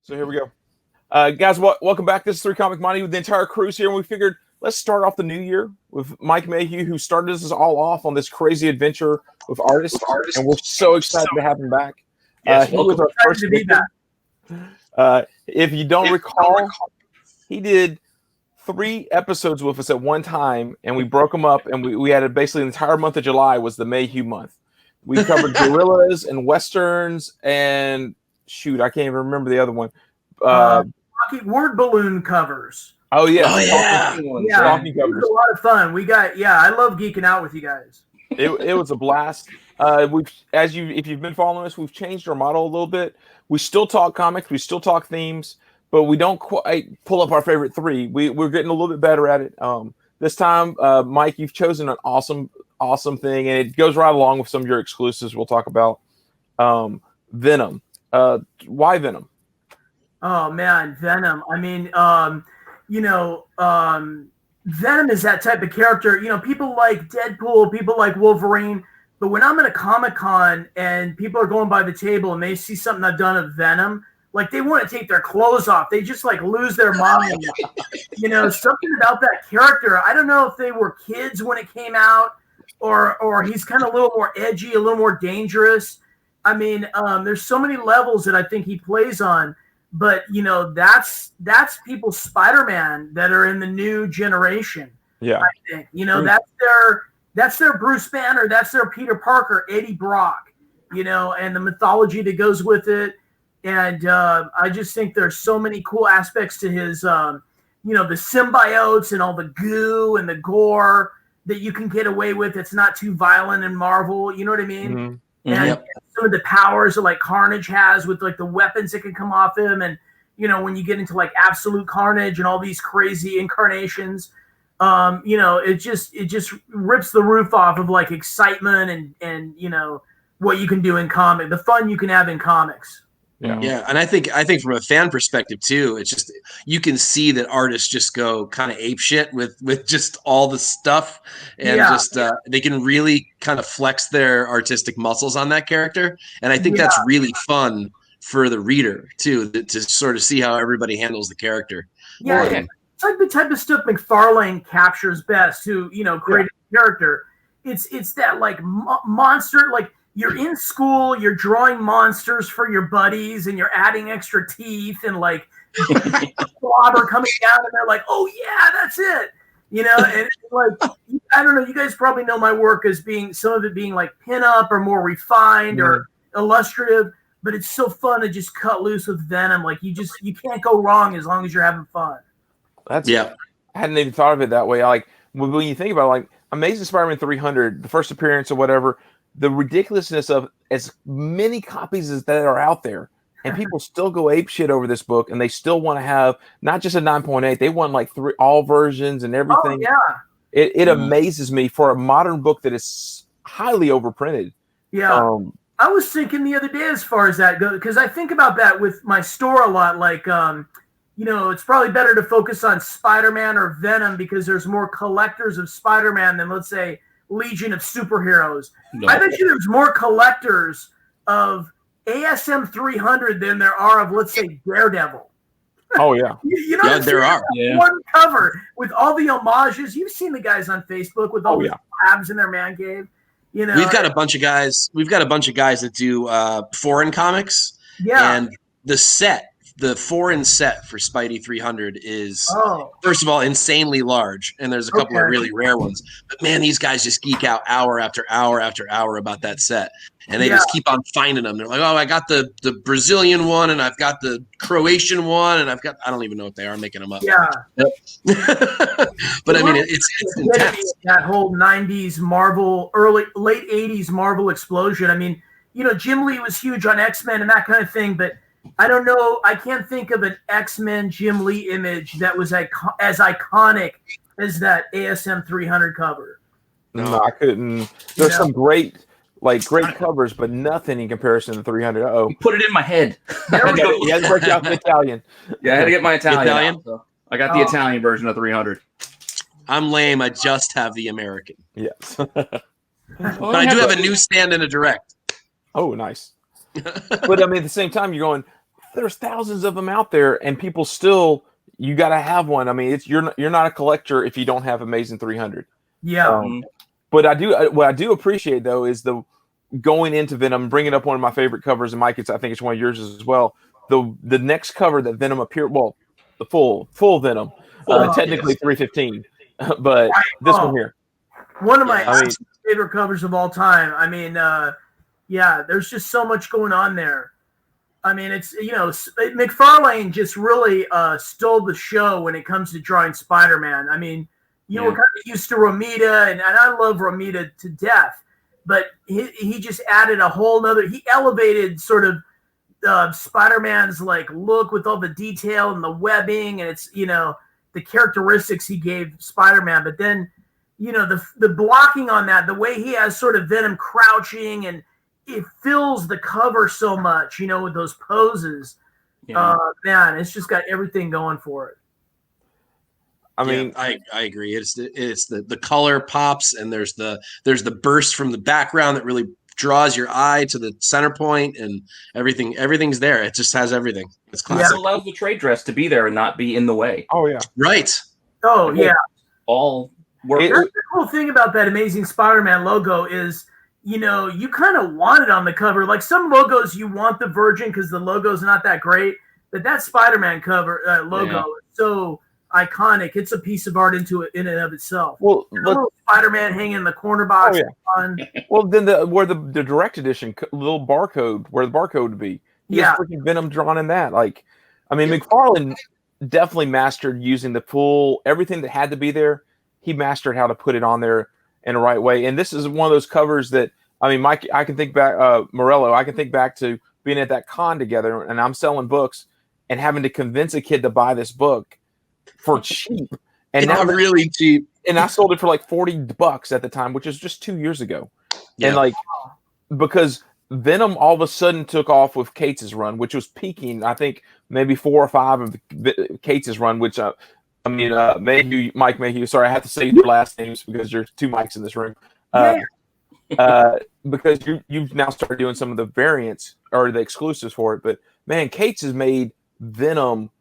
So here we go. Guys, welcome back. This is Three Comic Monte with the entire crew's here, and we figured let's start off the new year with Mike Mayhew, who started us all off on this crazy adventure with artists, and we're so excited to have him back. Yes, he was our first if you don't recall, he did 3 episodes with us at one time, and we broke them up, and we had basically the entire month of July was the Mayhew month. We covered gorillas and westerns, and shoot, I can't even remember the other one. Word balloon covers. Oh yeah, Talking covers. It was a lot of fun. I love geeking out with you guys. It was a blast. If you've been following us, we've changed our model a little bit. We still talk comics, we still talk themes, but we don't quite pull up our favorite 3. We're getting a little bit better at it. This time, Mike, you've chosen an awesome thing, and it goes right along with some of your exclusives we'll talk about. Venom. Why Venom? Oh man, Venom. I mean, Venom is that type of character. People like Deadpool, people like Wolverine, but when I'm at a Comic-Con and people are going by the table and they see something I've done of Venom, like they want to take their clothes off. They just like lose their mind. Something about that character. I don't know if they were kids when it came out, or he's kind of a little more edgy, a little more dangerous. I mean, there's so many levels that I think he plays on. But that's people's Spider-Man that are in the new generation. Yeah, I think that's their Bruce Banner, that's their Peter Parker, Eddie Brock. And the mythology that goes with it. And I just think there's so many cool aspects to his, the symbiotes and all the goo and the gore that you can get away with. It's not too violent in Marvel. You know what I mean? Mm-hmm. And some of the powers that like Carnage has with like the weapons that can come off him, and when you get into like Absolute Carnage and all these crazy incarnations, it just rips the roof off of like excitement and what you can do in comic, the fun you can have in comics. Yeah, and I think from a fan perspective too, it's just you can see that artists just go kind of ape shit with just all the stuff, and they can really kind of flex their artistic muscles on that character, and I think that's really fun for the reader too, to sort of see how everybody handles the character. Yeah, it's like the type of stuff McFarlane captures best. Who created the character. It's that like monster like. You're in school, you're drawing monsters for your buddies, and you're adding extra teeth and like slobber coming down, and they're like, "Oh yeah, that's it," And it's like, I don't know. You guys probably know my work as being some of it being like pinup or more refined or illustrative, but it's so fun to just cut loose with Venom. Like you can't go wrong as long as you're having fun. I hadn't even thought of it that way. Like when you think about it, like Amazing Spider-Man 300, the first appearance or whatever. The ridiculousness of as many copies as that are out there, and people still go ape shit over this book, and they still want to have not just a 9.8, they want like all versions and everything. Oh, yeah. It amazes me for a modern book that is highly overprinted. Yeah. I was thinking the other day as far as that goes, because I think about that with my store a lot. Like, it's probably better to focus on Spider-Man or Venom because there's more collectors of Spider-Man than, let's say, Legion of Superheroes. No. I bet you there's more collectors of ASM 300 than there are of, let's say, Daredevil. Oh yeah, there are one cover with all the homages. You've seen the guys on Facebook with all the labs in their man cave. We've got a bunch of guys. We've got a bunch of guys that do foreign comics. Yeah, and the foreign set for Spidey 300 is, first of all, insanely large, and there's a couple of really rare ones. But man, these guys just geek out hour after hour after hour about that set, and they just keep on finding them. They're like, "Oh, I got the Brazilian one, and I've got the Croatian one, and I don't even know what they are. I'm making them up." Yeah. But I mean, it's intense. That whole '90s Marvel, late '80s Marvel explosion. I mean, Jim Lee was huge on X-Men and that kind of thing, but I don't know. I can't think of an X-Men Jim Lee image that was as iconic as that ASM 300 cover. No, I couldn't. There's some great covers, but nothing in comparison to 300. You put it in my head. You had to break out the Italian. Yeah, I had to get my Italian. Out, so I got the Italian version of 300. I'm lame. I just have the American. Yes. But I do have a newsstand and a direct. Oh, nice. But I mean, at the same time, you're going there's thousands of them out there, and people still, you got to have one. I mean, you're not a collector if you don't have Amazing 300. Yeah. But what I do appreciate though is the going into Venom, bringing up one of my favorite covers, and Mike, I think it's one of yours as well. The next cover that Venom appeared, well, the full Venom, technically 315, but this one here, one of my favorite covers of all time. I mean, there's just so much going on there. I mean, it's, McFarlane just really stole the show when it comes to drawing Spider-Man. I mean, we're kind of used to Romita, and I love Romita to death, but he just added a whole nother, he elevated sort of Spider-Man's like look with all the detail and the webbing, and it's, the characteristics he gave Spider-Man. But then, the blocking on that, the way he has sort of Venom crouching, and it fills the cover so much, with those poses. Man, it's just got everything going for it. I mean, I agree. It's the color pops, and there's the burst from the background that really draws your eye to the center point, and everything's there. It just has everything. It's classic. It allows the trade dress to be there and not be in the way. Oh yeah, right. Oh yeah, all work. That's the cool thing about that Amazing Spider-Man logo is, you kind of want it on the cover. Like some logos, you want the Virgin because the logo's not that great, but that Spider-Man cover logo is so iconic. It's a piece of art in and of itself. Well, Spider-Man hanging in the corner box. Well, then where the direct edition little barcode, where the barcode would be, he has freaking Venom drawn in that. Like, I mean, McFarlane definitely mastered using the full everything that had to be there. He mastered how to put it on there in the right way. And this is one of those covers that, I mean, Mike, I can think back, Morello, I can think back to being at that con together, and I'm selling books and having to convince a kid to buy this book for cheap, and not really cheap. And I sold it for like $40 at the time, which is just 2 years ago. Yeah. And like, because Venom all of a sudden took off with Cates' run, which was peaking, I think maybe 4 or 5 of Cates' run, which Mayhew, Mike Mayhew. Sorry, I have to say your last names because there's 2 mics in this room. Because you've now started doing some of the variants or the exclusives for it. But man, Cates has made Venom.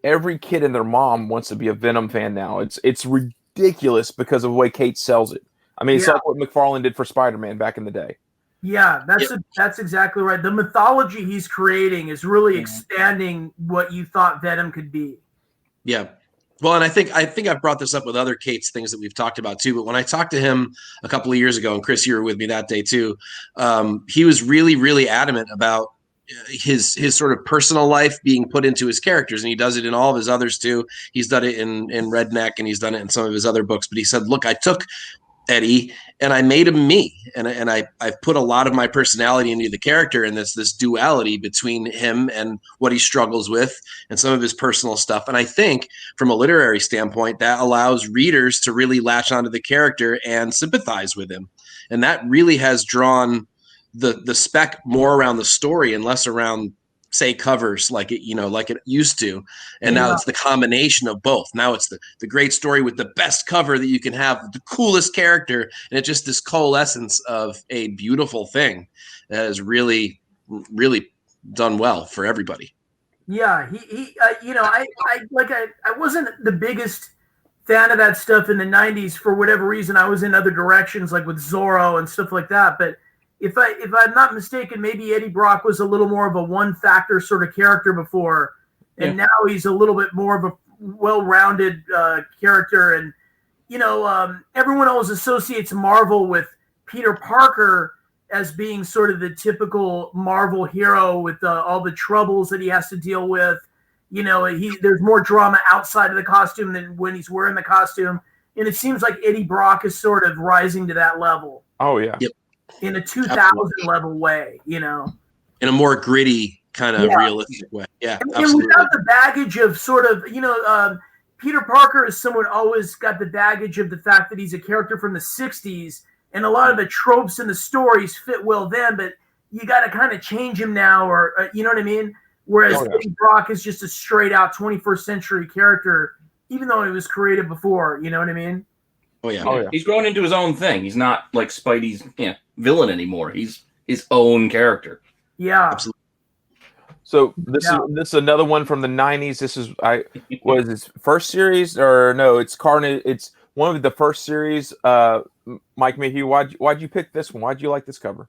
Every kid and their mom wants to be a Venom fan now. It's ridiculous because of the way Cates sells it. I mean, it's like what McFarlane did for Spider-Man back in the day. Yeah, that's exactly right. The mythology he's creating is really expanding what you thought Venom could be. Yeah. Well, and I think I've brought this up with other Cates things that we've talked about too. But when I talked to him a couple of years ago, and Chris, you were with me that day too, he was really, really adamant about his sort of personal life being put into his characters, and he does it in all of his others too. He's done it in Redneck, and he's done it in some of his other books. But he said, "Look, I took Eddie and I made him me, and I've put a lot of my personality into the character, and this duality between him and what he struggles with, and some of his personal stuff. And I think from a literary standpoint, that allows readers to really latch onto the character and sympathize with him, and that really has drawn the spec more around the story and less around, say, covers like it used to. And now it's the combination of both. Now it's the great story with the best cover that you can have, the coolest character, and it's just this coalescence of a beautiful thing that is really, really done well for everybody. Yeah, I wasn't the biggest fan of that stuff in the 90s for whatever reason. I was in other directions, like with Zorro and stuff like that. But if I'm not mistaken, maybe Eddie Brock was a little more of a one-factor sort of character before, and now he's a little bit more of a well-rounded character. And everyone always associates Marvel with Peter Parker as being sort of the typical Marvel hero with all the troubles that he has to deal with. There's more drama outside of the costume than when he's wearing the costume, and it seems like Eddie Brock is sort of rising to that level. Oh yeah. Yep. In a 2000 level way, in a more gritty kind of realistic way. Yeah, and without the baggage of sort of, Peter Parker is someone always got the baggage of the fact that he's a character from the 60s, and a lot of the tropes in the stories fit well then, but you got to kind of change him now, or you know what I mean? Whereas Eddie Brock is just a straight out 21st century character, even though he was created before, you know what I mean? Oh yeah. He's grown into his own thing. He's not like Spidey's villain anymore. He's his own character. Yeah. Absolutely. So this is another one from the 90s. This is was his first series, or no? It's Carnage. It's one of the first series. Mike Mayhew, why'd you pick this one? Why'd you like this cover?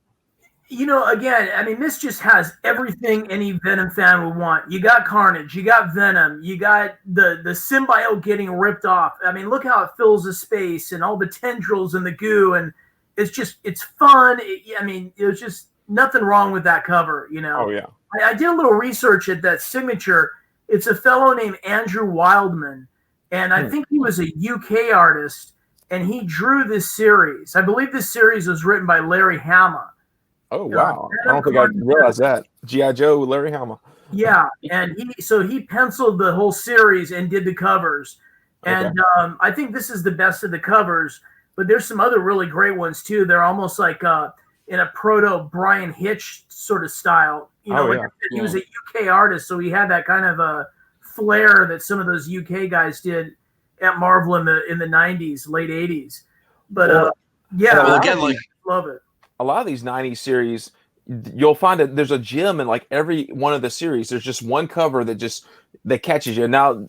Again, I mean, this just has everything any Venom fan would want. You got Carnage, you got Venom, you got the symbiote getting ripped off. I mean, look how it fills the space and all the tendrils and the goo, and it's fun. There's just nothing wrong with that cover, Oh yeah. I did a little research at that signature. It's a fellow named Andrew Wildman, and I think he was a UK artist, and he drew this series. I believe this series was written by Larry Hama. Oh wow! I don't think I realized that. G.I. Joe, Larry Hama. Yeah, and he penciled the whole series and did the covers, and I think this is the best of the covers. But there's some other really great ones too. They're almost like in a proto Brian Hitch sort of style. He was a UK artist, so he had that kind of a flair that some of those UK guys did at Marvel in the 90s, late 80s. But again, love it. A lot of these 90s series, you'll find that there's a gem in like every one of the series. There's just one cover that catches you. Now,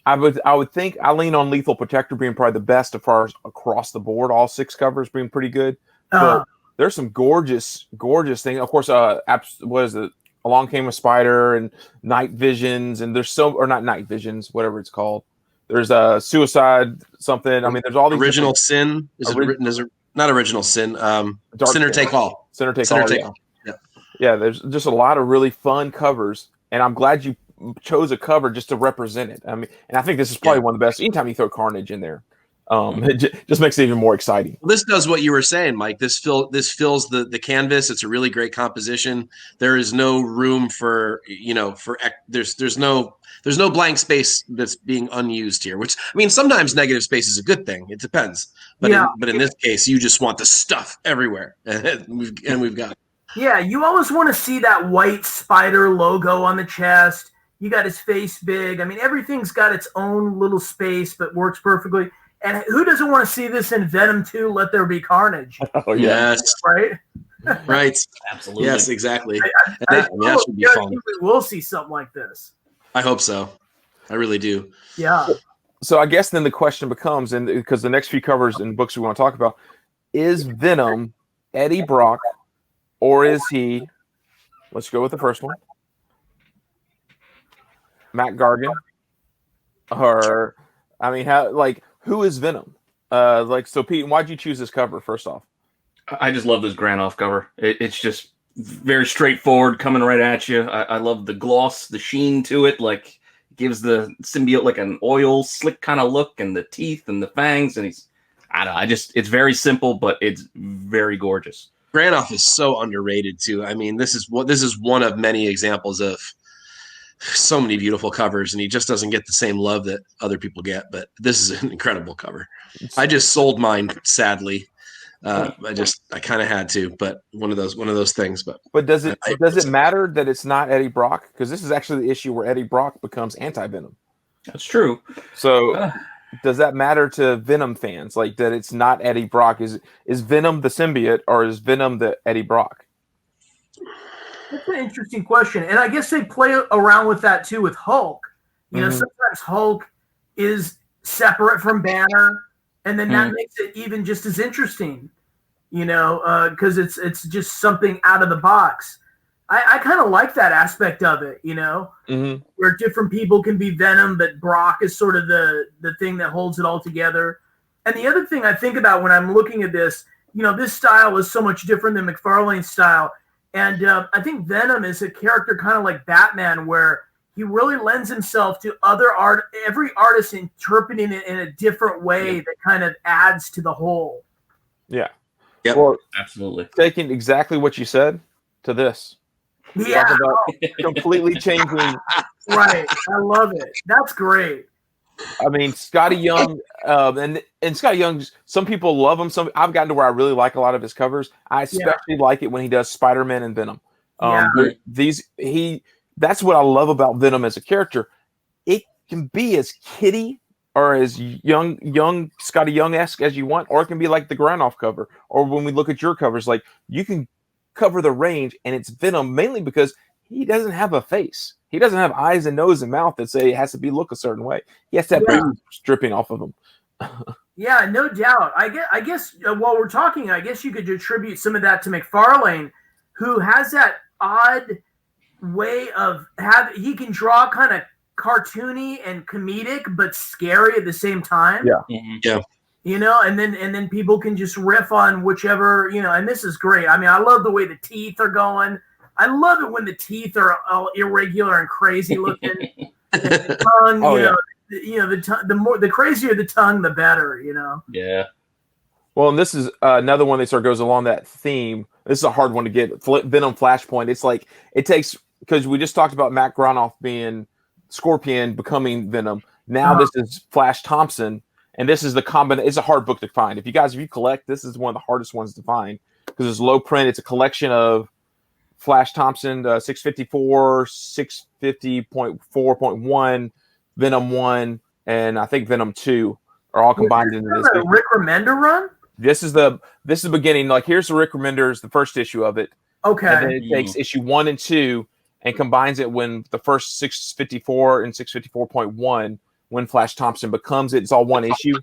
I would think I lean on Lethal Protector being probably the best as far as across the board. All 6 covers being pretty good. But there's some gorgeous things. Of course, what is it? Along Came a Spider and Night Visions, and there's or not Night Visions, whatever it's called. There's a Suicide something. I mean, there's all these Original Sin. Is it written as not Original Sin? Sinner Take All. Sinner Take All. Yeah, there's just a lot of really fun covers, and I'm glad you chose a cover just to represent it. I mean, and I think this is probably one of the best. Anytime you throw Carnage in there, it just makes it even more exciting. Well, this does what you were saying, Mike. This fills the canvas. It's a really great composition. There is no room for there's no blank space that's being unused here. Which, I mean, sometimes negative space is a good thing. It depends. But in this case, you just want the stuff everywhere, and we've got it. Yeah, you always want to see that white spider logo on the chest. You got his face big. I mean, everything's got its own little space, but works perfectly. And who doesn't want to see this in Venom 2, Let There Be Carnage? Oh, yes. Right? Right. Absolutely. Yes, exactly. That should be fun. We will see something like this. I hope so. I really do. Yeah. So I guess then the question becomes, and because the next few covers and books we want to talk about, is Venom Eddie Brock, or is he, let's go with the first one, Matt Gargan? Or, I mean, who is Venom? So Pete, why'd you choose this cover first off? I just love this Granoff cover. It's just very straightforward, coming right at you. I love the gloss, the sheen to it, like gives the symbiote like an oil slick kind of look, and the teeth and the fangs, and it's very simple, but it's very gorgeous. Granoff is so underrated too. I mean, this is one of many examples of so many beautiful covers, and he just doesn't get the same love that other people get. But this is an incredible cover. I just sold mine, sadly. I kind of had to, but one of those things. But does it matter that it's not Eddie Brock? Because this is actually the issue where Eddie Brock becomes anti-Venom. That's true. So does that matter to Venom fans? Like that it's not Eddie Brock? Is Venom the symbiote, or is Venom the Eddie Brock? That's an interesting question. And I guess they play around with that too with Hulk. Sometimes Hulk is separate from Banner, and then that makes it even just as interesting, because it's just something out of the box. I kind of like that aspect of it, where different people can be Venom, but Brock is sort of the thing that holds it all together. And the other thing I think about when I'm looking at this, this style is so much different than McFarlane's style. And I think Venom is a character kind of like Batman, where he really lends himself to every artist interpreting it in a different way that kind of adds to the whole. Yeah. Yep. Well, absolutely. Taking exactly what you said to this. Yeah. Talk about completely changing. Right. I love it. That's great. I mean, Scotty Young, and Scotty Young, some people love him. I've gotten to where I really like a lot of his covers. I especially like it when he does Spider-Man and Venom. That's what I love about Venom as a character. It can be as kiddie or as young Scotty Young-esque as you want, or it can be like the Granoff cover. Or when we look at your covers, like you can cover the range, and it's Venom mainly because he doesn't have a face. He doesn't have eyes and nose and mouth that say it has to be look a certain way. He has to have boobs dripping off of him. Yeah, no doubt. I guess while we're talking, I guess you could attribute some of that to McFarlane, who has that odd way of he can draw kind of cartoony and comedic, but scary at the same time. Yeah. Mm-hmm. Yeah. You know, and then people can just riff on whichever, you know, and this is great. I mean, I love the way the teeth are going. I love it when the teeth are all irregular and crazy looking. And the tongue, the crazier the tongue, the better, you know? Yeah. Well, and this is another one that sort of goes along that theme. This is a hard one to get. Venom Flashpoint. It's like, it takes, because we just talked about Matt Groening being Scorpion, becoming Venom. Now this is Flash Thompson. And this is the combination. It's a hard book to find. If you collect, this is one of the hardest ones to find because it's low print. It's a collection of Flash Thompson 654, 650.4.1, Venom 1, and I think Venom 2 are all combined into this. The Rick Remender run? This is the beginning. Like, here's the Rick Remender's, the first issue of it. Okay. And then it takes issue 1 and 2 and combines it when the first 654 and 654.1. When Flash Thompson becomes it, it's all one issue,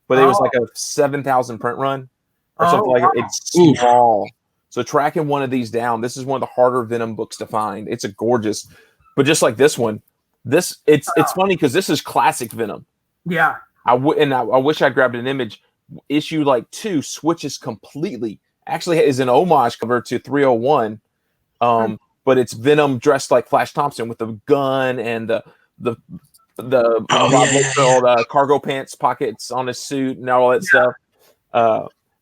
but it was like a 7,000 print run or something like that. It's small. So tracking one of these down, this is one of the harder Venom books to find. It's a gorgeous, but just like this one, it's funny because this is classic Venom. Yeah. I wish I grabbed an image. Issue like 2 switches completely. Actually, is an homage cover to 301, but it's Venom dressed like Flash Thompson with the gun and the cargo pants pockets on his suit and all that stuff.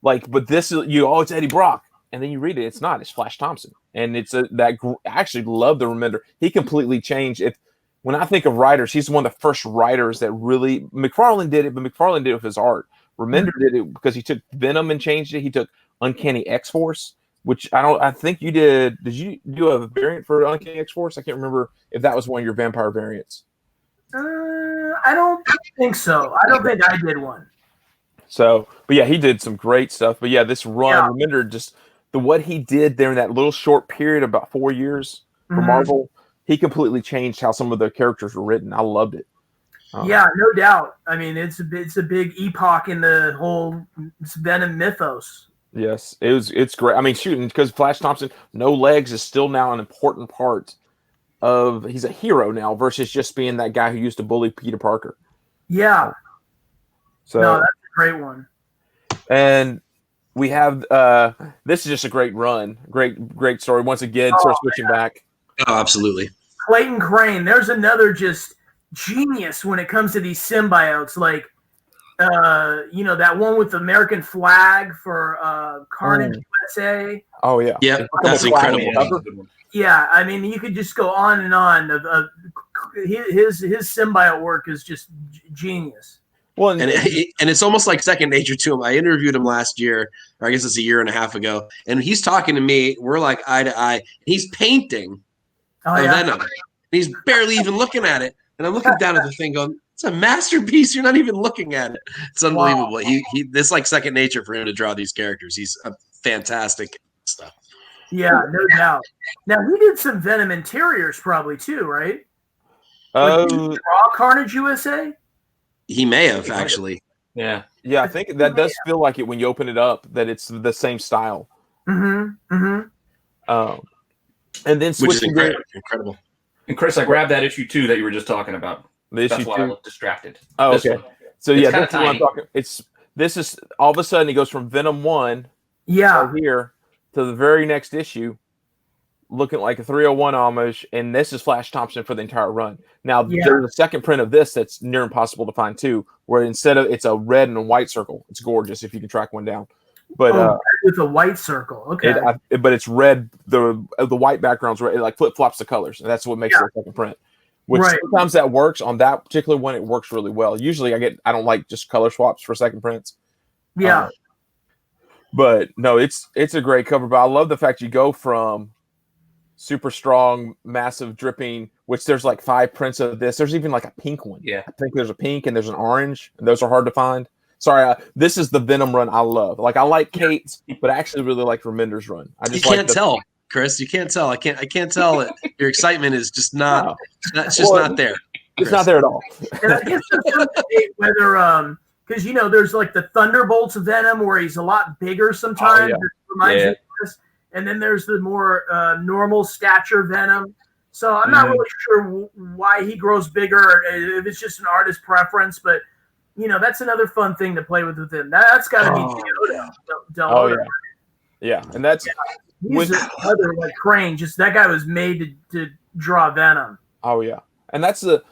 But this is it's Eddie Brock, and then you read it, it's not. It's Flash Thompson, and I actually love the Remender. He completely changed. When I think of writers, he's one of the first writers that really. McFarlane did it, but McFarlane did it with his art. Remender did it because he took Venom and changed it. He took Uncanny X-Force, which I think you did. Did you do a variant for Uncanny X-Force? I can't remember if that was one of your vampire variants. I don't think so. I don't think I did one. So, but yeah, he did some great stuff. But yeah, this run, remember just what he did there in that little short period, about 4 years for Marvel, he completely changed how some of the characters were written. I loved it. Yeah, no doubt. I mean, it's a big epoch in the whole Venom mythos. Yes, it's great. I mean, shooting because Flash Thompson, no legs, is still now an important part of. He's a hero now versus just being that guy who used to bully Peter Parker. Yeah. So no, that's a great one. And we have this is just a great run, great story. Once again, start switching back. Oh, absolutely. Clayton Crane. There's another just genius when it comes to these symbiotes, like that one with the American flag for Carnage USA. Oh yeah, yeah, that's incredible. Yeah, I mean, you could just go on and on. His symbiote work is just genius. Well, and it's almost like second nature to him. I interviewed him last year, or I guess it's a year and a half ago, and he's talking to me. We're like eye to eye. He's painting Venom. He's barely even looking at it. And I'm looking down at the thing going, it's a masterpiece. You're not even looking at it. It's unbelievable. Wow. He this is like second nature for him to draw these characters. He's a fantastic stuff. Yeah, no doubt. Now, he did some Venom interiors probably too, right? Did he draw Carnage USA? He may have, actually. Yeah. Yeah, I think that does feel like it when you open it up, that it's the same style. Mm-hmm. Mm-hmm. And then which is incredible. And Chris, I grabbed that issue 2 that you were just talking about. That's why I looked distracted. Oh, okay. So yeah, that's what I'm talking. This is all of a sudden he goes from Venom 1 here to the very next issue, looking like a 301 homage, and this is Flash Thompson for the entire run. Now there's a second print of this that's near impossible to find too, where instead of it's a red and a white circle. It's gorgeous if you can track one down. But with a white circle, okay. But it's red. The white background's red. It like flip flops the colors, and that's what makes it a second print. Which sometimes that works on that particular one. It works really well. Usually, I don't like just color swaps for second prints. Yeah. But no, it's a great cover. But I love the fact you go from super strong, massive dripping, which there's like 5 prints of this. There's even like a pink one. Yeah, I think there's a pink and there's an orange, and those are hard to find. Sorry, this is the Venom run I love. Like I like Kate's, but I actually really like Remender's run. I just can't tell. Chris. You can't tell. I can't tell that your excitement is just not. It's just not there. It's not there at all. And I guess there's some debate whether because there's like the Thunderbolts of Venom where he's a lot bigger sometimes. It reminds me of this. And then there's the more normal stature Venom. So I'm not really sure why he grows bigger, if it's just an artist preference. But that's another fun thing to play with him. That's got to be Deodato. Yeah, and that's he's another like Crane. Just that guy was made to draw Venom. Oh yeah, and that's the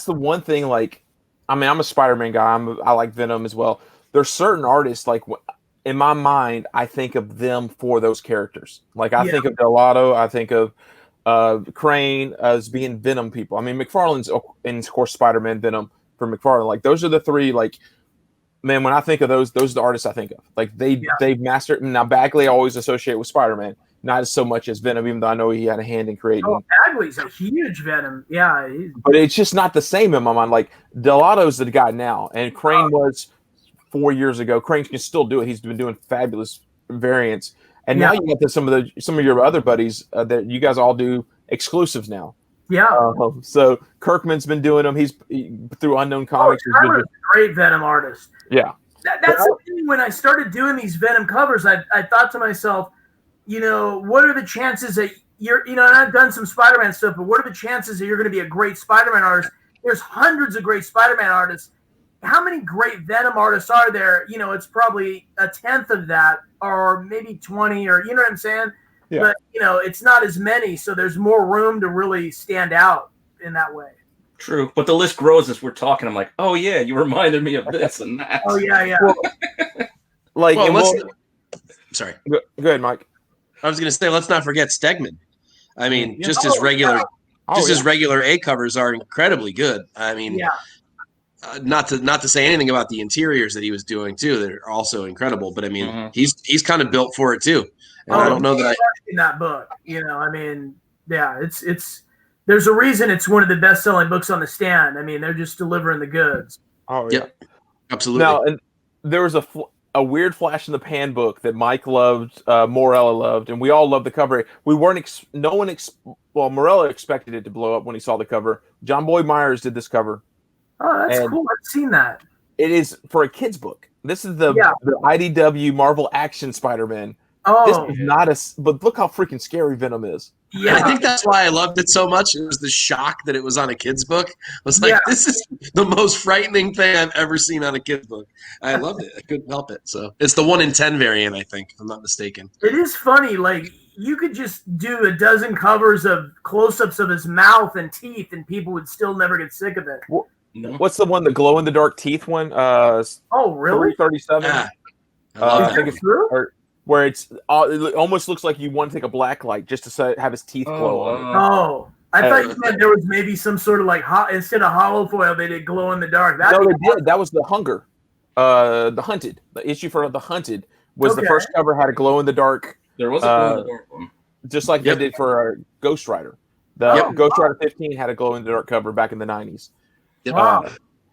one thing. Like, I mean, I'm a Spider-Man guy. I like Venom as well. There's certain artists like in my mind, I think of them for those characters. Like I think of Deodato. I think of Crane as being Venom people. I mean, McFarlane's and of course Spider-Man, Venom for McFarlane. Like those are the three. Like, man, when I think of those are the artists I think of. Like they've mastered. Now Bagley I always associate with Spider-Man, not as so much as Venom, even though I know he had a hand in creating. Oh, Bagley's a huge Venom. Yeah, but it's just not the same in my mind. Like Deodato's the guy now, and Crane was 4 years ago. Crane can still do it. He's been doing fabulous variants. And now you get to some of your other buddies that you guys all do exclusives now. Yeah. So Kirkman's been doing them. He's through Unknown Comics. Trevor's a great Venom artist. Yeah. That's the thing. When I started doing these Venom covers, I thought to myself, what are the chances that and I've done some Spider-Man stuff, but what are the chances that you're going to be a great Spider-Man artist? There's hundreds of great Spider-Man artists. How many great Venom artists are there? It's probably a tenth of that, or maybe 20, or you know what I'm saying? Yeah. But it's not as many, so there's more room to really stand out in that way. True, but the list grows as we're talking. I'm like, oh yeah, you reminded me of this and that. Oh yeah. Well, sorry. Go ahead, Mike. I was going to say, let's not forget Stegman. I mean, as regular A covers are incredibly good. I mean, not to say anything about the interiors that he was doing too, that are also incredible. But I mean, he's kind of built for it too. And I don't know that in that book, I mean, it's there's a reason it's one of the best selling books on the stand. I mean, they're just delivering the goods. Oh yeah, absolutely. Now, and there was a weird flash in the pan book that Mike loved, Morella loved, and we all loved the cover. We weren't Morella expected it to blow up when he saw the cover. John Boyd Myers did this cover. Oh, that's cool. I've seen that. It is for a kid's book. This is the IDW Marvel Action Spider-Man. Oh, this is not but look how freaking scary Venom is. Yeah, I think that's why I loved it so much. It was the shock that it was on a kid's book. I was like, this is the most frightening thing I've ever seen on a kid's book. I loved it. I couldn't help it. So it's the 1 in 10 variant, I think, if I'm not mistaken. It is funny. Like, you could just do a dozen covers of close-ups of his mouth and teeth, and people would still never get sick of it. What's the one, the glow-in-the-dark teeth one? Oh, really? 337. Yeah. I think it's true. Where it almost looks like you want to take a black light just to have his teeth glow on it. Oh, I thought you meant there was maybe some sort of like instead of hollow foil, they did glow in the dark. No, they did. That was the Hunger, the Hunted. The issue for the Hunted was the first cover had a glow in the dark. There was a glow in the dark one, just like they did for Ghost Rider. The Ghost Rider 15 had a glow in the dark cover back in the 90s. Wow.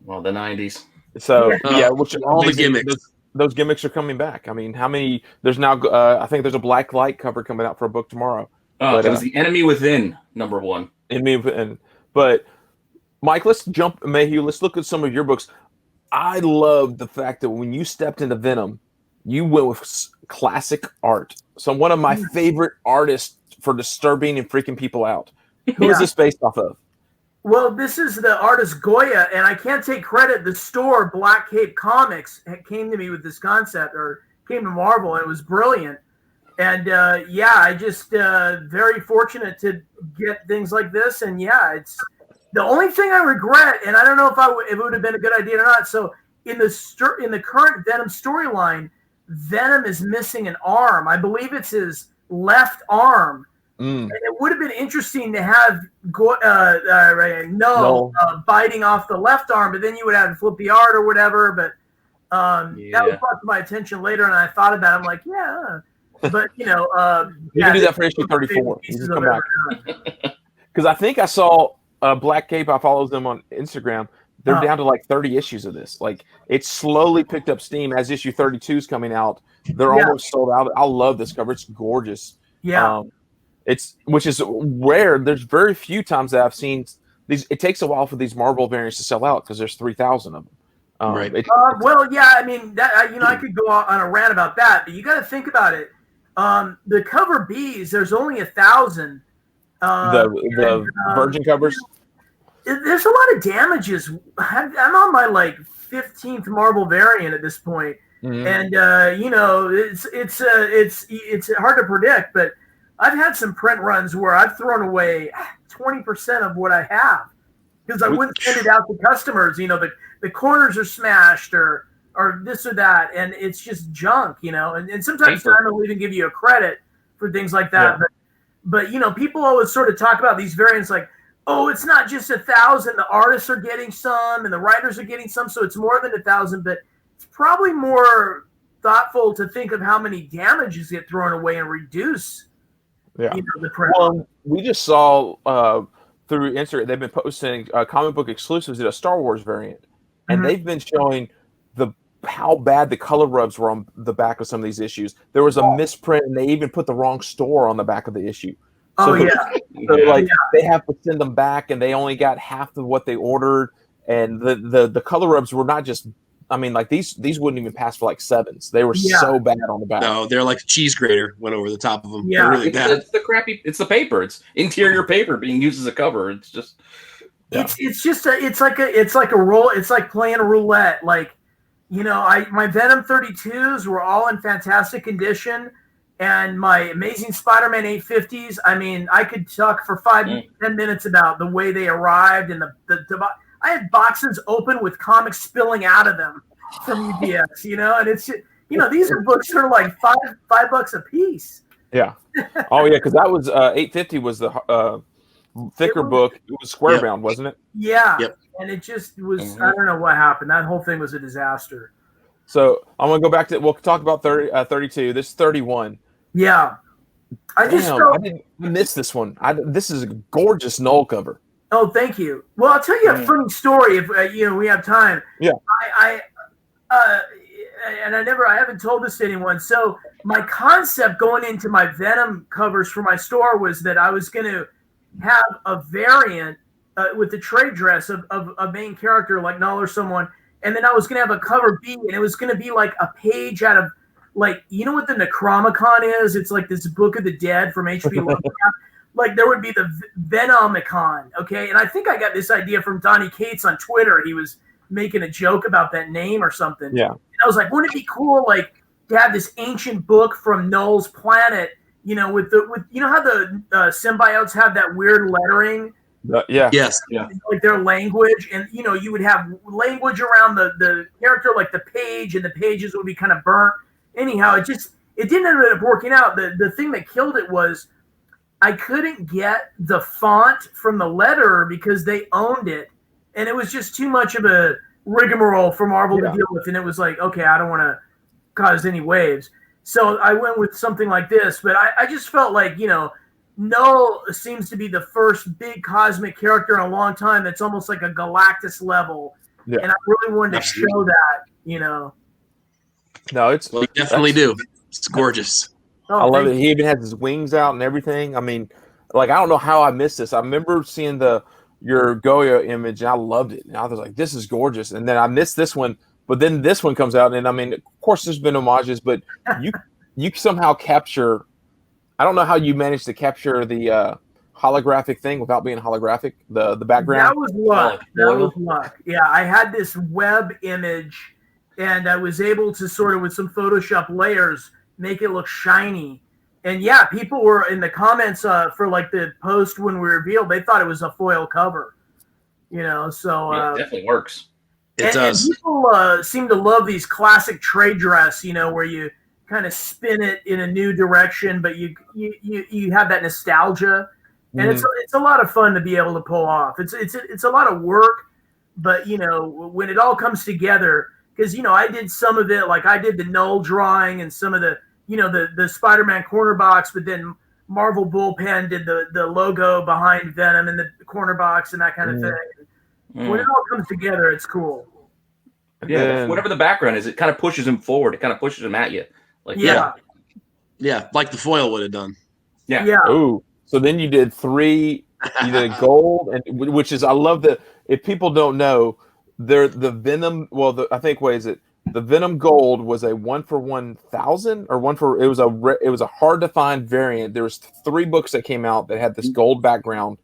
Well, the 90s. So which all the gimmicks. Those gimmicks are coming back. I mean, how many? There's now. I think there's a Black Light cover coming out for a book tomorrow. It was The Enemy Within, #1. But Mike, let's jump. Mayhew, let's look at some of your books. I love the fact that when you stepped into Venom, you went with classic art. So one of my favorite artists for disturbing and freaking people out. Who is this based off of? Well, this is the artist Goya, and I can't take credit. The store, Black Cape Comics, came to me with this concept, or came to Marvel, and it was brilliant. And I just very fortunate to get things like this. And it's the only thing I regret, and I don't know if it would have been a good idea or not. So in the current Venom storyline, Venom is missing an arm. I believe it's his left arm. And it would have been interesting to have biting off the left arm, but then you would have to flip the art or whatever. But that was brought to my attention later, and I thought about it. I'm like, but you can do that for issue 34. You just come back because I think I saw Black Cape. I follow them on Instagram. They're down to like 30 issues of this. Like it's slowly picked up steam as issue 32 is coming out. They're almost sold out. I love this cover. It's gorgeous. Yeah. which is rare. There's very few times that I've seen these. It takes a while for these Marvel variants to sell out because there's 3,000 of them. Right. Well, yeah, I mean, that I could go on a rant about that, but you got to think about it. The cover Bs, there's only 1,000. The Virgin covers. There's a lot of damages. I'm on my 15th Marvel variant at this point. And it's hard to predict, but I've had some print runs where I've thrown away 20% of what I have because I wouldn't send it out to customers. The corners are smashed or this or that, and it's just junk. And sometimes time will even give you a credit for things like that. Yeah. But people always sort of talk about these variants like, oh, it's not just 1,000. The artists are getting some, and the writers are getting some, so it's more than 1,000. But it's probably more thoughtful to think of how many damages get thrown away and reduce. Yeah. The print. Well, we just saw through Instagram they've been posting comic book exclusives in a Star Wars variant, and they've been showing how bad the color rubs were on the back of some of these issues. There was a misprint, and they even put the wrong store on the back of the issue. So, they have to send them back, and they only got half of what they ordered. And the color rubs were not just, these wouldn't even pass for 7s. They were so bad on the back. No, they're like a cheese grater went over the top of them. Yeah, they're really bad. It's the paper. It's interior paper being used as a cover. It's just, it's like a roll. It's like playing a roulette. My Venom 32s were all in fantastic condition. And my Amazing Spider-Man 850s, I could talk for 5-10 minutes about the way they arrived and I had boxes open with comics spilling out of them from UPS, and it's these are books that are like $5 a piece. Yeah. Oh yeah, because that was 850 was the thicker book. It was square bound, wasn't it? Yeah. Yep. And it just was. I don't know what happened. That whole thing was a disaster. So I'm gonna go back to. We'll talk about 32. This is 31. Yeah. I missed this one. This is a gorgeous Null cover. Oh, thank you. Well, I'll tell you a funny story if we have time. Yeah. I haven't told this to anyone. So my concept going into my Venom covers for my store was that I was going to have a variant with the trade dress of a main character like Null or someone, and then I was going to have a cover B, and it was going to be like a page out of what the Necronomicon is? It's like this Book of the Dead from H.P. Lovecraft. There would be the Venomicon, okay? And I think I got this idea from Donnie Cates on Twitter. He was making a joke about that name or something. Yeah. And I was like, wouldn't it be cool, to have this ancient book from Null's planet, with how the symbiotes have that weird lettering? Yeah. Yes. Yeah. Their language, and you would have language around the character, like the page, and the pages would be kind of burnt. Anyhow, it didn't end up working out. The thing that killed it was I couldn't get the font from the letterer because they owned it, and it was just too much of a rigmarole for Marvel to deal with. And it was like, okay, I don't want to cause any waves, so I went with something like this. But I just felt like Null seems to be the first big cosmic character in a long time that's almost like a Galactus level, and I really wanted to show that. No, you definitely do. It's gorgeous. I love it. He even has his wings out and everything. I don't know how I missed this. I remember seeing your Goya image, and I loved it. And I was like, this is gorgeous. And then I missed this one, but then this one comes out, and of course there's been homages, but you somehow capture. I don't know how you managed to capture the holographic thing without being holographic. The background. That was luck. That was luck. Yeah, I had this web image. And I was able to sort of, with some Photoshop layers, make it look shiny. And yeah, people were in the comments for the post when we revealed, they thought it was a foil cover. So it definitely works. It does. And people seem to love these classic trade dress, where you kind of spin it in a new direction, but you have that nostalgia, and it's a lot of fun to be able to pull off. It's a lot of work, but when it all comes together. Because, I did some of it, I did the Null drawing and some of the, the Spider-Man corner box, but then Marvel Bullpen did the logo behind Venom in the corner box and that kind of thing. When it all comes together, it's cool. Yeah, whatever the background is, it kind of pushes him forward. It kind of pushes him at you. Yeah, like the foil would have done. Yeah. Ooh, So then you did 3. You did gold, and which is I love that. If people don't know, they're the Venom. Well, I think what is it? The Venom Gold was a 1 for 1,000 or 1 for. It was a hard to find variant. There was 3 books that came out that had this gold background.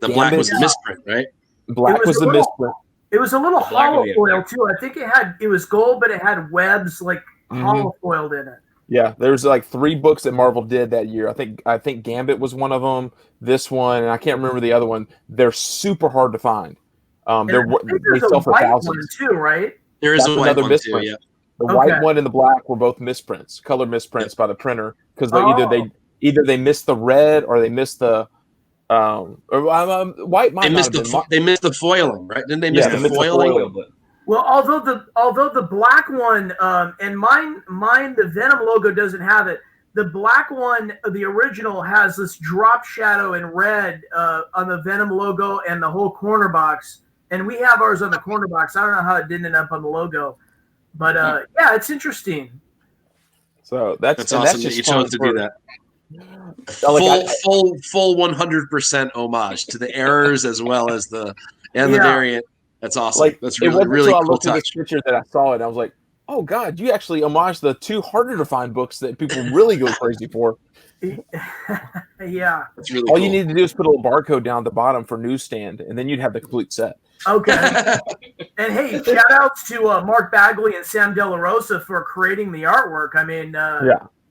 The black was the misprint, right? Black was the misprint. It was a little hollow foil too. I think it was gold, but it had webs like hollow foiled in it. Yeah, there was like 3 books that Marvel did that year. I think Gambit was one of them. This one, and I can't remember the other one. They're super hard to find. They sell for thousands too, right? There is another misprint. Yeah. The white one and the black were both misprints, color misprints by the printer, because either they missed the red or they missed the white. They missed the foiling, right? Didn't they miss the foiling? Well, although the black one and mine the Venom logo doesn't have it. The black one, the original, has this drop shadow in red on the Venom logo and the whole corner box. And we have ours on the corner box. I don't know how it didn't end up on the logo, but yeah, it's interesting. So that's awesome that you chose to do that. Full 100% homage to the errors as well as the variant. That's awesome. That's really cool. I cool looked at this picture that I saw it, and I was like, "Oh God, you actually homage the 2 harder to find books that people really go crazy for." Yeah, that's really all cool. you need to do is put a little barcode down at the bottom for newsstand, and then you'd have the complete set. Okay. And hey, shout outs to Mark Bagley and Sam De La Rosa for creating the artwork. I mean,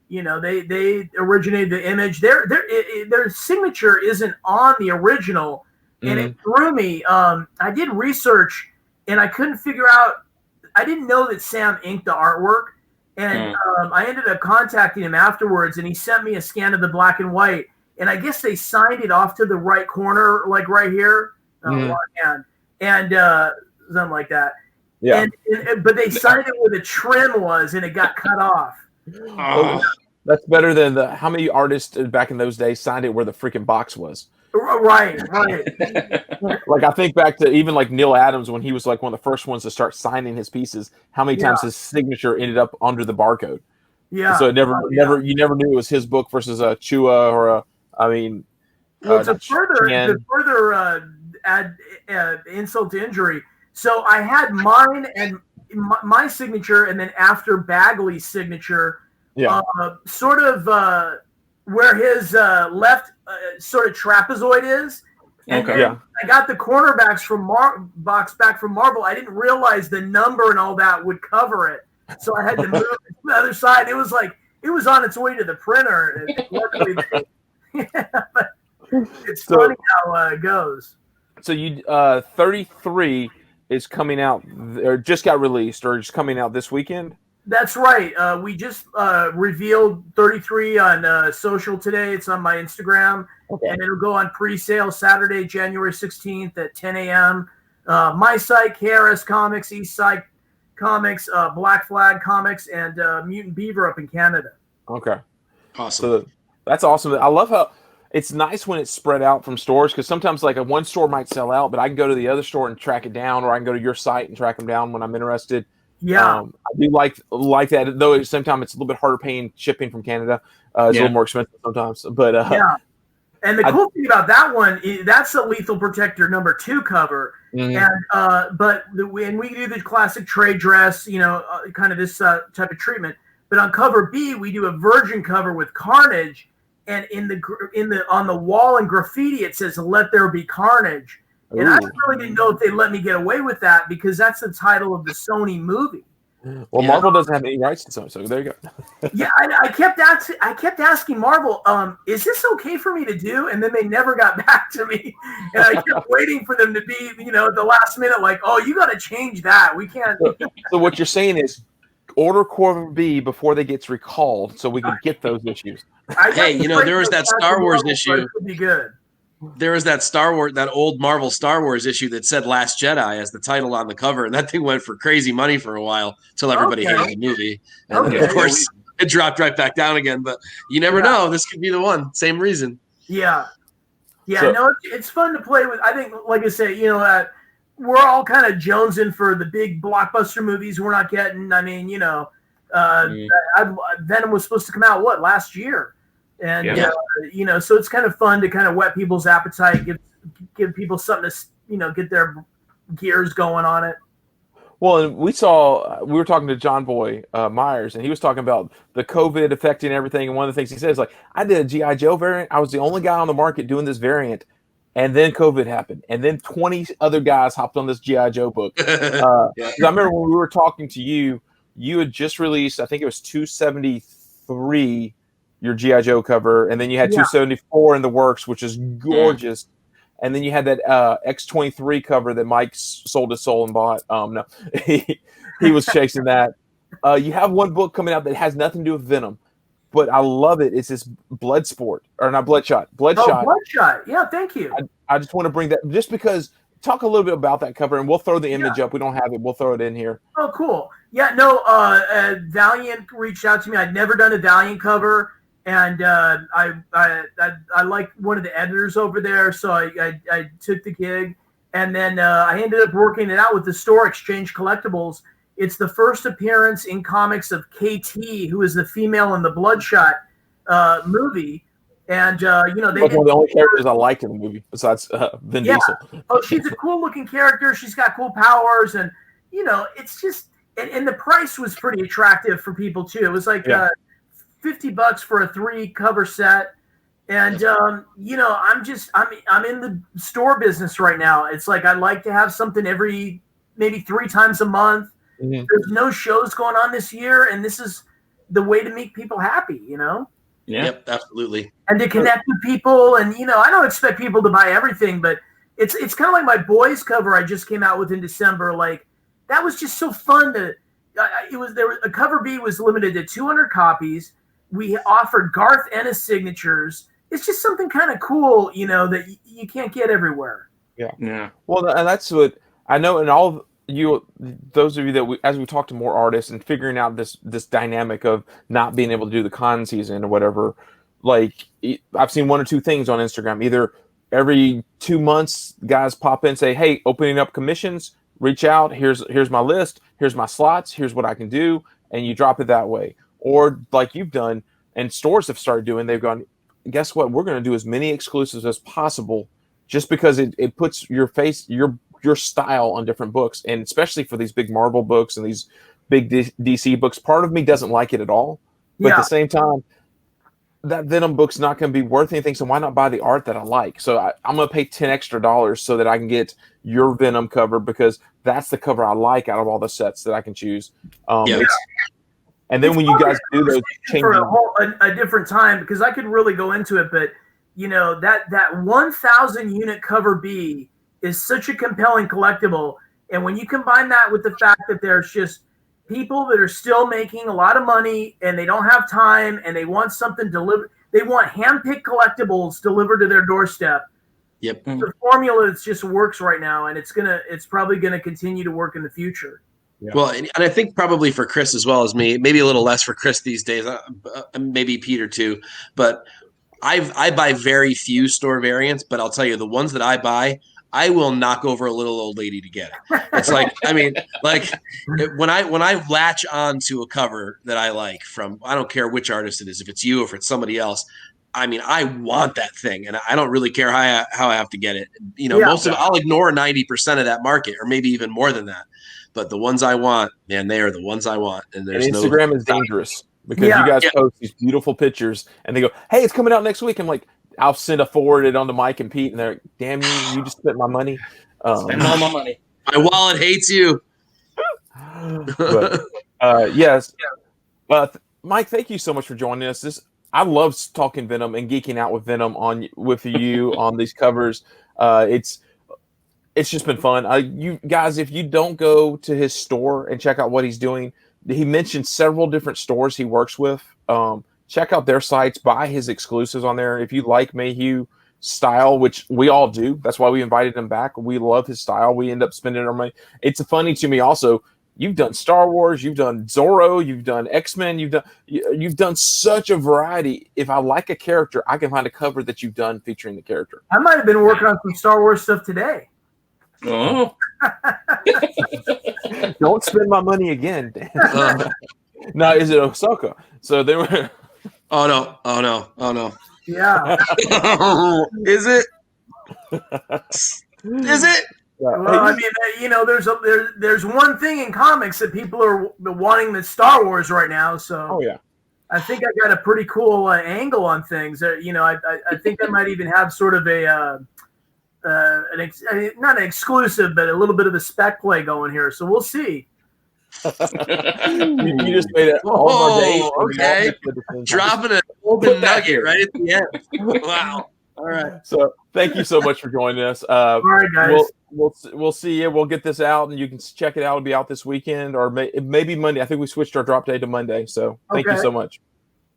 you know, they originated the image. Their signature isn't on the original. And it threw me. I did research, and I couldn't figure out. I didn't know that Sam inked the artwork, and I ended up contacting him afterwards, and he sent me a scan of the black and white. And I guess they signed it off to the right corner, like right here, and something like that. Yeah. But they signed it where the trim was, and it got cut off. Oh. That's better than how many artists back in those days signed it where the freaking box was. Right. Like I think back to even like Neil Adams when he was like one of the first ones to start signing his pieces. How many times his signature ended up under the barcode? Yeah. So you never knew it was his book versus a Chua or a. I mean, to further add insult to injury. So I had mine and my signature, and then after Bagley's signature, sort of where his left sort of trapezoid is. And I got the cornerbacks from box back from Marvel. I didn't realize the number and all that would cover it, so I had to move it to the other side. It was like it was on its way to the printer. Luckily, but it's funny how it goes. So you 33 is coming out, or just got released, or just coming out this weekend. That's right. We just revealed 33 on social today. It's on my Instagram, and it'll go on pre-sale Saturday, January 16th at 10 a.m. My site, KRS Comics, East Side Comics, Black Flag Comics, and Mutant Beaver up in Canada. Okay. Awesome. So that's awesome. I love how it's nice when it's spread out from stores, because sometimes like one store might sell out, but I can go to the other store and track it down, or I can go to your site and track them down when I'm interested. Yeah, I do like that, though. Sometimes it's a little bit harder paying shipping from Canada. It's a little more expensive sometimes, but And the cool thing about that one, that's a Lethal Protector #2 cover, and when we do the classic trade dress, kind of this type of treatment. But on cover B, we do a Virgin cover with Carnage, and on the wall in graffiti it says "Let There Be Carnage." And I really didn't know if they'd let me get away with that, because that's the title of the Sony movie. Well, Marvel doesn't have any rights to Sony, so there you go. Yeah, I kept asking Marvel, is this okay for me to do? And then they never got back to me. And I kept waiting for them to be, at the last minute, like, oh, you got to change that. We can't. So what you're saying is order Cover B before they gets recalled so we can get those issues. Hey, there was that Star Wars issue. It could be good. There was that that old Marvel Star Wars issue that said Last Jedi as the title on the cover, and that thing went for crazy money for a while until everybody hated the movie. And then, of course, it dropped right back down again. But you never know. This could be the one. Same reason. Yeah. So, it's fun to play with. I think, like I say, we're all kind of jonesing for the big blockbuster movies we're not getting. I mean, Venom was supposed to come out, last year? And so it's kind of fun to kind of whet people's appetite, give people something to get their gears going on it. Well, and we were talking to John Boy Myers, and he was talking about the COVID affecting everything. And one of the things he says, like, I did a G.I. Joe variant. I was the only guy on the market doing this variant. And then COVID happened. And then 20 other guys hopped on this G.I. Joe book. I remember when we were talking to you, you had just released, I think it was 273, your G.I. Joe cover. And then you had 274 in the works, which is gorgeous. And then you had that X-23 cover that Mike sold his soul and bought. No, he was chasing that. You have one book coming out that has nothing to do with Venom, but I love it. It's this Bloodshot. Bloodshot. Yeah, thank you. I just want to bring that just because. Talk a little bit about that cover, and we'll throw the image up. We don't have it. We'll throw it in here. Oh, cool. Yeah, no, Valiant reached out to me. I'd never done a Valiant cover. And I like one of the editors over there, so I took the gig, and then I ended up working it out with the store Exchange Collectibles. It's the first appearance in comics of KT, who is the female in the Bloodshot movie, and they one of the only characters I liked in the movie besides Vin Diesel. Oh, she's a cool looking character. She's got cool powers, and it's just and the price was pretty attractive for people too. It was like. $50 for a 3 cover set, and I'm in the store business right now. It's like I like to have something maybe 3 times a month. Mm-hmm. There's no shows going on this year, and this is the way to make people happy. Yeah. Yep, absolutely. And to connect with people, and I don't expect people to buy everything, but it's kind of like my boys cover I just came out with in December. Like that was just so fun to. A cover B was limited to 200 copies. We offered Garth Ennis signatures. It's just something kind of cool, that you can't get everywhere. Yeah. Well, and that's what I know. And all you, those of you that as we talk to more artists and figuring out this dynamic of not being able to do the con season or whatever, like I've seen 1 or 2 things on Instagram. Either every 2 months, guys pop in and say, "Hey, opening up commissions. Reach out. Here's my list. Here's my slots. Here's what I can do," and you drop it that way. Or like you've done, and stores have started doing, they've gone, guess what? We're going to do as many exclusives as possible just because it puts your face, your style on different books. And especially for these big Marvel books and these big DC books, part of me doesn't like it at all. But at the same time, that Venom book's not going to be worth anything. So why not buy the art that I like? So I'm going to pay $10 extra so that I can get your Venom cover because that's the cover I like out of all the sets that I can choose. And then when you guys do those changes for a different time, because I could really go into it, but that 1,000 unit cover B is such a compelling collectible, and when you combine that with the fact that there's just people that are still making a lot of money and they don't have time and they want something delivered, they want hand-picked collectibles delivered to their doorstep. Yep. The formula just works right now, and it's probably gonna continue to work in the future. Yeah. Well, and I think probably for Chris as well as me, maybe a little less for Chris these days, maybe Peter too. But I buy very few store variants, but I'll tell you, the ones that I buy, I will knock over a little old lady to get it. It's like, I mean, like when I latch on to a cover that I like from, I don't care which artist it is, if it's you or if it's somebody else. I mean, I want that thing, and I don't really care how I have to get it. I'll ignore 90% of that market, or maybe even more than that. But the ones I want, man, they are the ones I want. And Instagram is dangerous because you guys post these beautiful pictures and they go, "Hey, it's coming out next week." I'm like, I'll forward it on to Mike and Pete, and they're like, "Damn you just spent my money." Spend all my money. My wallet hates you. But, yes. Mike, thank you so much for joining us. I love talking Venom and geeking out with Venom with you on these covers. It's just been fun. You guys, if you don't go to his store and check out what he's doing, he mentioned several different stores he works with. Check out their sites, buy his exclusives on there. If you like Mayhew style, which we all do, that's why we invited him back. We love his style. We end up spending our money. It's funny to me also. You've done Star Wars, you've done Zorro, you've done X-Men, you've done such a variety. If I like a character, I can find a cover that you've done featuring the character. I might have been working on some Star Wars stuff today. Oh. Don't spend my money again. No, is it Ahsoka? So they were Oh no! Oh no! Oh no! Yeah. Is it? Is it? Well, I mean, there's one thing in comics that people are wanting the Star Wars right now. So, oh yeah, I think I got a pretty cool angle on things. I think I might even have sort of not an exclusive, but a little bit of a spec play going here. So we'll see. you just made it all of our days. Okay. Dropping a golden nugget right at the end. Wow. All right. So thank you so much for joining us. All right, guys. We'll see you. We'll get this out, and you can check it out. It'll be out this weekend, or maybe Monday. I think we switched our drop day to Monday. So thank you so much.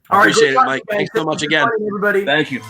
Appreciate it, Mike. Thanks so much again. Everybody. Thank you.